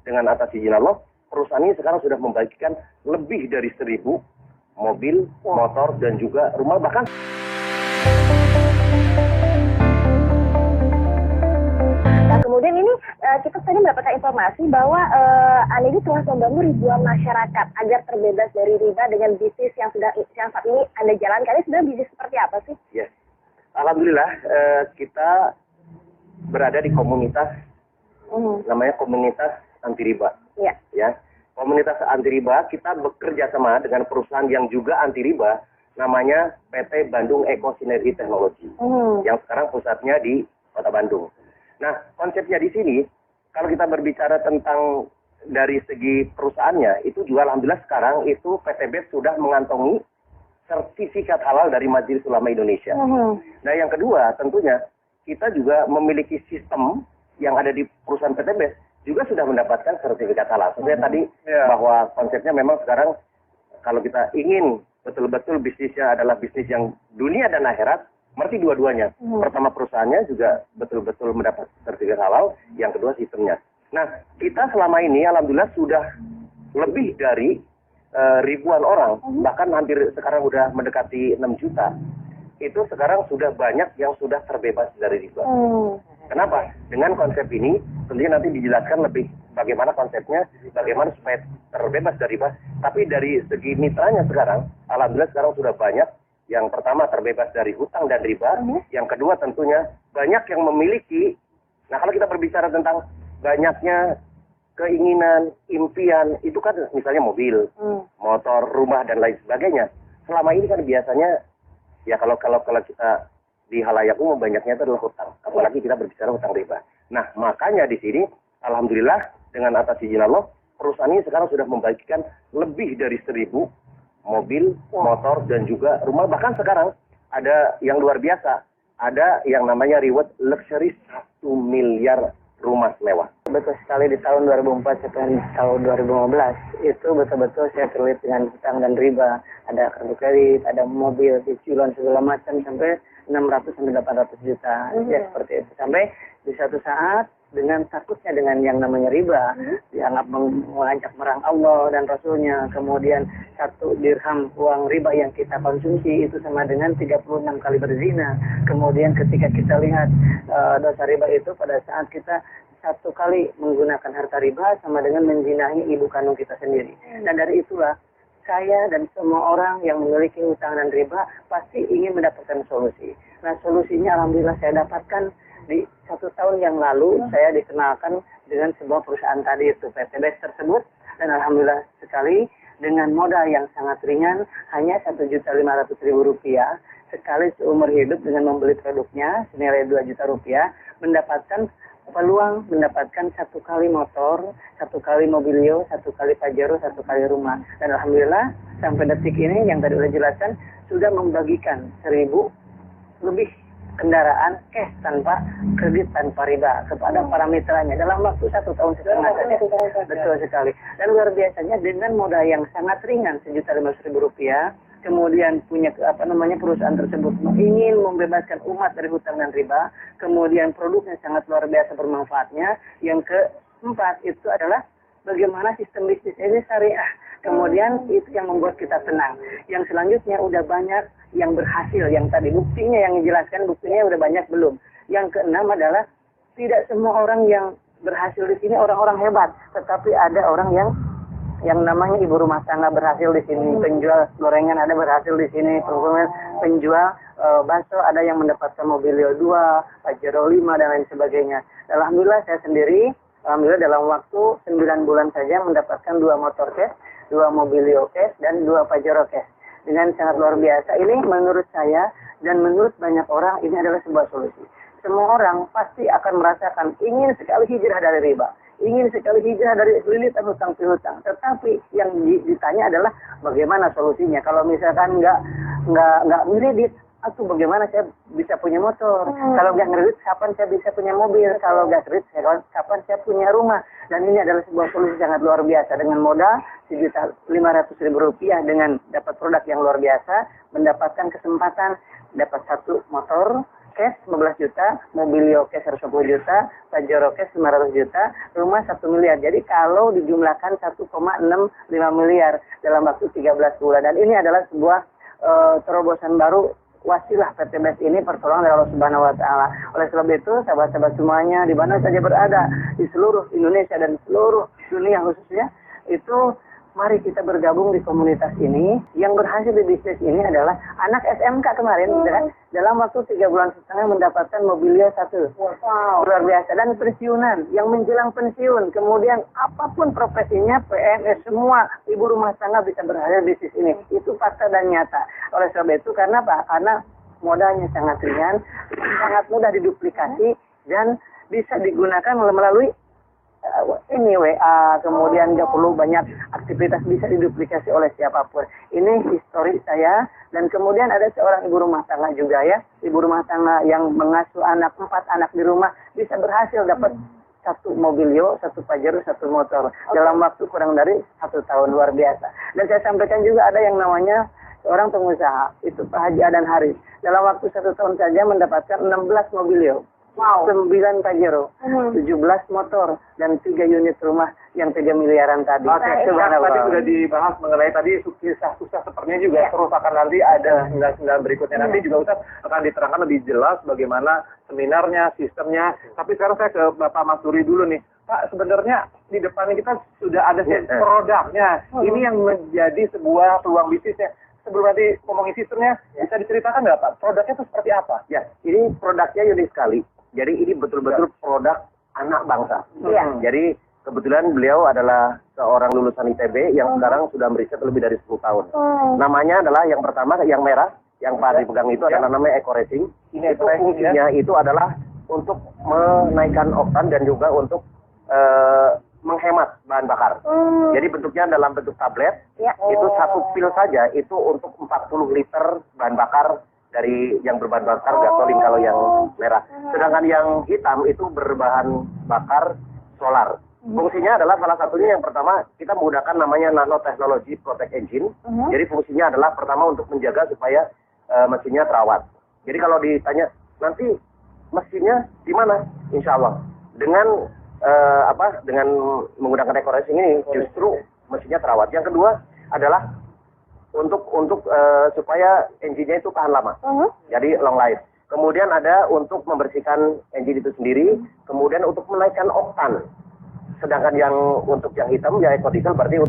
dengan atas izin Allah, perusahaan ini sekarang sudah membagikan lebih dari 1.000 mobil, motor, dan juga rumah, bahkan kemudian ini kita tadi mendapatkan informasi bahwa Anda ini telah membantu ribuan masyarakat agar terbebas dari riba dengan bisnis yang saat ini Anda jalankan. Ini sebenarnya bisnis seperti apa sih? Yes. Alhamdulillah kita berada di komunitas namanya komunitas anti riba. Iya. Ya. Komunitas anti riba, kita bekerja sama dengan perusahaan yang juga anti riba, namanya PT Bandung Eko Sinergi Teknologi, yang sekarang pusatnya di Kota Bandung. Nah, konsepnya di sini, kalau kita berbicara tentang dari segi perusahaannya, itu juga alhamdulillah sekarang itu PT BES sudah mengantongi sertifikat halal dari Majelis Ulama Indonesia. Nah, yang kedua tentunya kita juga memiliki sistem yang ada di perusahaan PT BES juga sudah mendapatkan sertifikat halal. Sebenarnya tadi bahwa konsepnya memang sekarang kalau kita ingin betul-betul bisnisnya adalah bisnis yang dunia dan akhirat, berarti dua-duanya. Pertama perusahaannya juga betul-betul mendapat sertifikat halal, yang kedua sistemnya. Nah, kita selama ini alhamdulillah sudah lebih dari ribuan orang, bahkan hampir sekarang sudah mendekati 6 juta. Itu sekarang sudah banyak yang sudah terbebas dari riba. Kenapa? Dengan konsep ini, tentunya nanti dijelaskan lebih bagaimana konsepnya, bagaimana supaya terbebas dari riba. Tapi dari segi mitranya sekarang, alhamdulillah sekarang sudah banyak. Yang pertama terbebas dari hutang dan riba, yang kedua tentunya banyak yang memiliki. Nah, kalau kita berbicara tentang banyaknya keinginan, impian, itu kan misalnya mobil, motor, rumah dan lain sebagainya. Selama ini kan biasanya ya kalau kita di halayak umum banyaknya itu adalah hutang, apalagi kita berbicara hutang riba. Nah, makanya di sini alhamdulillah dengan atas izin Allah, perusahaan ini sekarang sudah membagikan lebih dari 1.000 mobil, motor, dan juga rumah. Bahkan sekarang ada yang luar biasa. Ada yang namanya reward luxury 1 miliar rumah mewah. Betul sekali, di tahun 2004 sampai tahun 2015 itu betul-betul saya terlibat dengan hutang dan riba. Ada kartu kredit, ada mobil, cicilan segala macam sampai 600 sampai 800 juta. Ya seperti itu. Sampai di satu saat dengan takutnya dengan yang namanya riba, dianggap mengajak merang Allah dan Rasulnya, kemudian 1 dirham uang riba yang kita konsumsi itu sama dengan 36 kali berzina. Kemudian ketika kita lihat dosa riba itu pada saat kita 1 kali menggunakan harta riba sama dengan menzinahi ibu kandung kita sendiri. Dan dari itulah saya dan semua orang yang memiliki hutang dan riba pasti ingin mendapatkan solusi. Nah, solusinya alhamdulillah saya dapatkan di 1 tahun yang lalu. Saya dikenalkan dengan sebuah perusahaan tadi itu PT BES tersebut, dan alhamdulillah sekali dengan modal yang sangat ringan, hanya Rp1.500.000 sekali seumur hidup dengan membeli produknya senilai Rp2 juta, mendapatkan peluang mendapatkan 1 kali motor, 1 kali mobilio, 1 kali pajero, 1 kali rumah. Dan alhamdulillah sampai detik ini yang tadi sudah jelaskan sudah membagikan 1.000 lebih kendaraan cash tanpa kredit tanpa riba kepada para mitranya dalam waktu 1 tahun setengah saja. Betul sekali. Dan luar biasanya dengan modal yang sangat ringan Rp1.500.000, kemudian punya perusahaan tersebut ingin membebaskan umat dari hutang dan riba, kemudian produknya sangat luar biasa bermanfaatnya. Yang keempat itu adalah bagaimana sistem bisnis ini syariah. Kemudian itu yang membuat kita tenang. Yang selanjutnya udah banyak yang berhasil, yang tadi buktinya yang dijelaskan, buktinya udah banyak belum. Yang keenam adalah tidak semua orang yang berhasil di sini orang-orang hebat, tetapi ada orang yang namanya ibu rumah tangga berhasil di sini, penjual gorengan ada berhasil di sini, penjual bakso ada yang mendapatkan mobilio 2, pajero 5 dan lain sebagainya. Alhamdulillah saya sendiri, alhamdulillah dalam waktu 9 bulan saja mendapatkan 2 motor cash, 2 mobilio cash, dan 2 pajero cash. Dengan sangat luar biasa. Ini menurut saya dan menurut banyak orang ini adalah sebuah solusi. Semua orang pasti akan merasakan ingin sekali hijrah dari riba, ingin sekali hijrah dari lilitan hutang piutang. Tetapi yang ditanya adalah bagaimana solusinya. Kalau misalkan nggak ngeredit, atau bagaimana saya bisa punya motor? Kalau nggak ngeredit, kapan saya bisa punya mobil? Kalau nggak kredit, kapan saya punya rumah? Dan ini adalah sebuah solusi sangat luar biasa. Dengan modal Rp1.500.000 dengan dapat produk yang luar biasa, mendapatkan kesempatan dapat 1 motor, cash 15 juta, Mobilio cash 110 juta, Pajero cash 500 juta, rumah 1 miliar. Jadi kalau dijumlahkan 1,65 miliar dalam waktu 13 bulan. Dan ini adalah sebuah terobosan baru wasilah PT BES ini pertolongan dari Allah Subhanahu wa taala. Oleh sebab itu, sahabat-sahabat semuanya di mana saja berada di seluruh Indonesia dan seluruh dunia khususnya, itu mari kita bergabung di komunitas ini. Yang berhasil di bisnis ini adalah anak SMK kemarin, dalam waktu 3 bulan setengah mendapatkan Mobilio 1. Wow, luar biasa. Dan pensiunan, yang menjelang pensiun, kemudian apapun profesinya, PNS, semua ibu rumah tangga bisa berhasil di bisnis ini. Itu fakta dan nyata. Oleh sebab itu, karena apa? Karena modalnya sangat ringan, sangat mudah diduplikasi, dan bisa digunakan melalui ini WA, kemudian nggak perlu banyak aktivitas, bisa diduplikasi oleh siapapun. Ini histori saya. Dan kemudian ada seorang ibu rumah tangga juga ya, ibu rumah tangga yang mengasuh 4 anak di rumah, bisa berhasil dapat 1 Mobilio, 1 Pajero, 1 motor dalam waktu kurang dari 1 tahun. Luar biasa. Dan saya sampaikan juga ada yang namanya orang pengusaha, itu Pak Haji Adan Haris, dalam waktu 1 tahun saja mendapatkan 16 Mobilio. Wow. 9 Pajero, 17 motor, dan 3 unit rumah yang 3 miliaran tadi. Oke, tadi sudah dibahas mengenai tadi sukses sepertinya juga terus akan nanti ada sembilan berikutnya. Nanti juga Ustaz akan diterangkan lebih jelas bagaimana seminarnya, sistemnya. Tapi sekarang saya ke Bapak Mas Duri dulu nih. Pak, sebenarnya di depannya kita sudah ada produknya. Ini yang menjadi sebuah peluang bisnisnya. Sebelum nanti ngomongin sistemnya, bisa diceritakan nggak Pak? Produknya itu seperti apa? Ya, ini produknya unik sekali. Jadi ini betul-betul produk anak bangsa. Jadi kebetulan beliau adalah seorang lulusan ITB yang sekarang sudah meriset lebih dari 10 tahun. Namanya adalah yang pertama, yang merah, yang Pak dipegang itu adalah namanya Eco Racing. Itu fungsinya itu adalah untuk menaikkan oktan dan juga untuk menghemat bahan bakar. Jadi bentuknya dalam bentuk tablet. Itu 1 pil saja itu untuk 40 liter bahan bakar dari yang berbahan bakar gasolin kalau yang merah. Sedangkan yang hitam itu berbahan bakar solar. Fungsinya adalah salah satunya yang pertama kita menggunakan namanya nanotechnology protect engine. Jadi fungsinya adalah pertama untuk menjaga supaya mesinnya terawat. Jadi kalau ditanya nanti mesinnya di mana? Insya Allah dengan dengan menggunakan Eco Racing ini justru mesinnya terawat. Yang kedua adalah untuk supaya engine-nya itu tahan lama. Jadi long life. Kemudian ada untuk membersihkan engine itu sendiri, kemudian untuk menaikkan oktan. Sedangkan yang untuk yang hitam ya eco diesel berarti